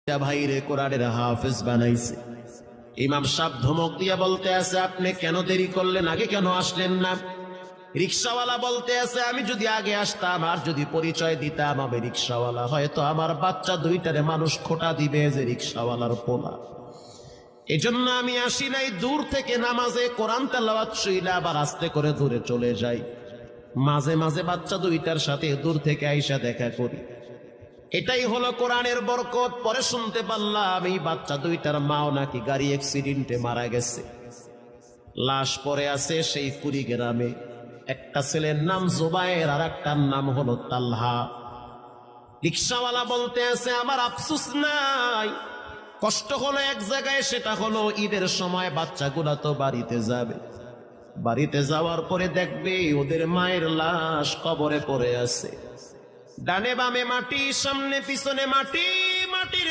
ভাইরে কোরআনের হাফেজ বানাইছে। ইমাম সাহেব ধমক দিয়া বলতে আছে, আপনি কেন দেরি করলেন, আগে কেন আসলেন না? রিক্সাওয়ালা বলতে আছে, আমি যদি আগে আসতাম আর যদি পরিচয় দিতাম আমি রিক্সাওয়ালা, হয়তো আমার বাচ্চা দুইটারে মানুষ খোটা দিবে যে রিক্সাওয়ালার পোলা। এজন্য আমি আসি নাই, দূর থেকে নামাজে কোরআন তেলাওয়াত শুইলা আবার আস্তে করে দূরে চলে যাই। মাঝে মাঝে বাচ্চা দুইটার সাথে দূর থেকে আইসা দেখা করি। এটাই হলো কোরআনের বরকত। পরে শুনতে পারলাম এই বাচ্চা দুইটার মাও নাকি গাড়ি অ্যাক্সিডেন্টে মারা গেছে, লাশ পড়ে আছে সেই কুড়িগ্রামে। একটা ছেলের নাম জুবায়ের আর একটার নাম হলো তালহা। রিক্সাওয়ালা বলতে আছে, আমার আফসোস নাই, কষ্ট হলো এক জায়গায়, সেটা হলো ঈদের সময় বাচ্চাগুলা তো বাড়িতে যাবে, বাড়িতে যাওয়ার পরে দেখবে ওদের মায়ের লাশ কবরে পড়ে আছে, ডানে বামে মাটি, সামনে পিছনে মাটি, মাটির